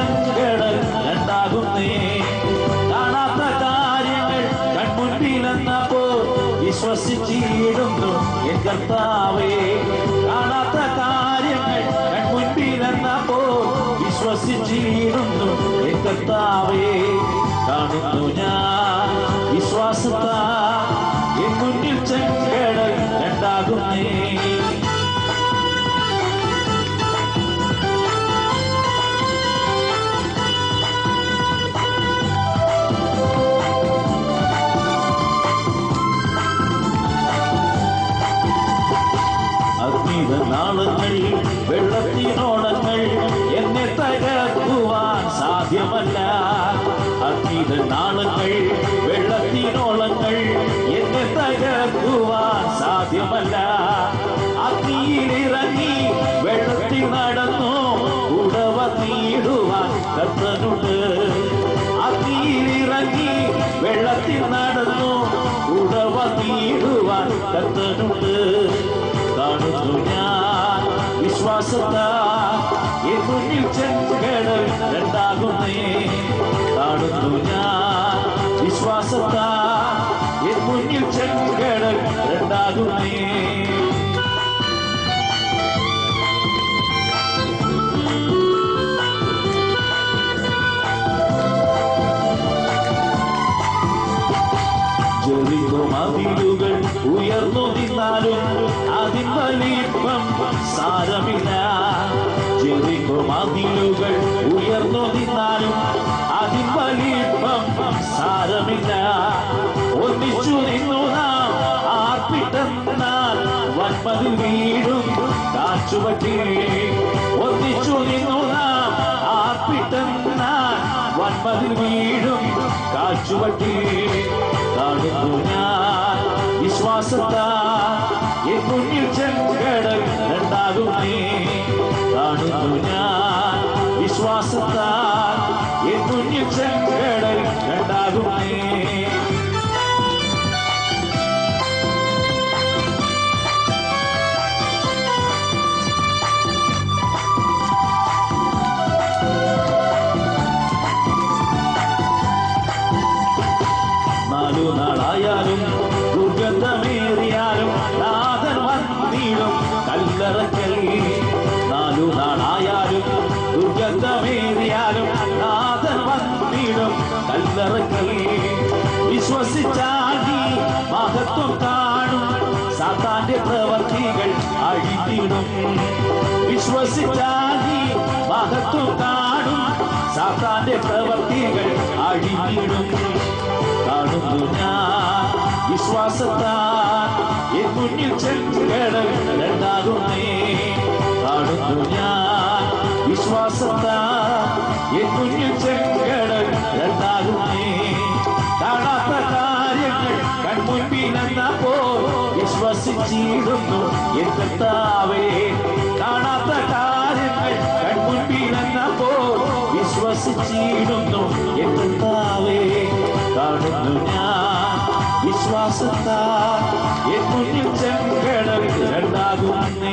ചെങ്കടൽ രണ്ടാകുന്നേ. കാണാത്ത കാര്യങ്ങൾ കൺമുൻപിലെന്നപ്പോൾ വിശ്വസിച്ചിടുന്നു എൻ കർത്താവേ. കാണാത്ത കാര്യങ്ങൾ കൺമുൻപിലെന്നപ്പോൾ വിശ്വസിച്ചിടുന്നു എൻ കർത്താവേ. കാണുന്നു ഞാൻ വിശ്വാസത്താൽ എൻ മുന്നിൽ ചെങ്കടൽ രണ്ടാകുന്നേ. നാളങ്ങൾ വെള്ളത്തിനോളങ്ങൾ എന്നെ തകർക്കുവാൻ സാധ്യമല്ല. നാളങ്ങൾ വെള്ളത്തിനോളങ്ങൾ എന്നെ തകർക്കുവാൻ സാധ്യമല്ല. അഗ്നിയിലിറങ്ങി വെള്ളത്തിൽ നടന്നു ഉടവ നീടുവാൻ കർത്തനുണ്ട്. അഗ്നിയിലിറങ്ങി വെള്ളത്തിൽ നടന്നു ഉടവ നീടുവാൻ കർത്തനുണ്ട്. കാണുന്നു ഞാൻ വിശ്വാസത്താൽ എൻ മുന്നിൽ ചെങ്കടൽ രണ്ടാകുന്നേ. കാണുന്നു ഞാൻ വിശ്വാസത്താൽ എൻ മുന്നിൽ ചെങ്കടൽ രണ്ടാകുന്നേ. മതിലുകൾ ഉയർന്നു നിന്നാലും അതിൻ വലിപ്പം സാരമില്ല. ജെറിക്കോ മതിലുകൾ ഉയർന്നു നിന്നാലും അതിൻ വലിപ്പം സാരമില്ല. ഒന്നിച്ചു നിന്നു നാം ആർപ്പിട്ടെന്നാൽ വൻമതിൽ വീഴും കാറ്റുപറ്റി. ഒന്നിച്ചു നിന്നു നാം ആർപ്പിട്ടെന്നാൽ വൻമതിൽ വീഴും കാറ്റുപറ്റി. കാണുന്നു ഞാൻ വിശ്വാസത്താൽ എൻ മുന്നിൽ ചെങ്കടൽ രണ്ടാകുന്നേ. കാണുന്നു ഞാൻ വിശ്വാസത്താൽ എൻ മുന്നിൽ ചെങ്കടൽ രണ്ടാകുന്നേ. നാളായാലും ദുർഗന്ധമേറിയാലും നാഥൻ വന്നിടും കല്ലറക്കൽ. 4 നാളായാലും ദുർഗന്ധമേറിയാലും നാഥൻ വന്നിടും കല്ലറക്കൽ. വിശ്വസിച്ചാൽ നീ മഹത്വം കാണും, സാത്താന്റെ പ്രവർത്തികൾ അഴിഞ്ഞിടും. വിശ്വസിച്ചാൽ നീ മഹത്വം കാണും, സാത്താന്റെ പ്രവർത്തികൾ അഴിഞ്ഞിടും. കാണുന്നു ഞാൻ വിശ്വാസത്താൽ എൻ മുന്നിൽ ചെങ്കടൽ രണ്ടാകുന്നേ. കാണുന്നു ഞാൻ വിശ്വാസത്താൽ എൻ മുന്നിൽ ചെങ്കടൽ രണ്ടാകുന്നേ. കാണാത്ത കാര്യങ്ങൾ കൺമുൻപിലെന്നപ്പോൾ വിശ്വസിച്ചിടുന്നു എൻ കർത്താവേ. കാണാത്ത കാര്യങ്ങൾ കൺമുൻപിലെന്നപ്പോൾ വിശ്വസിച്ചിടുന്നു എൻ കർത്താവേ. കാണുന്നു ഞാൻ വിശ്വാസത്താൽ എൻ മുന്നിൽ ചെങ്കടൽ രണ്ടാകുന്നേ.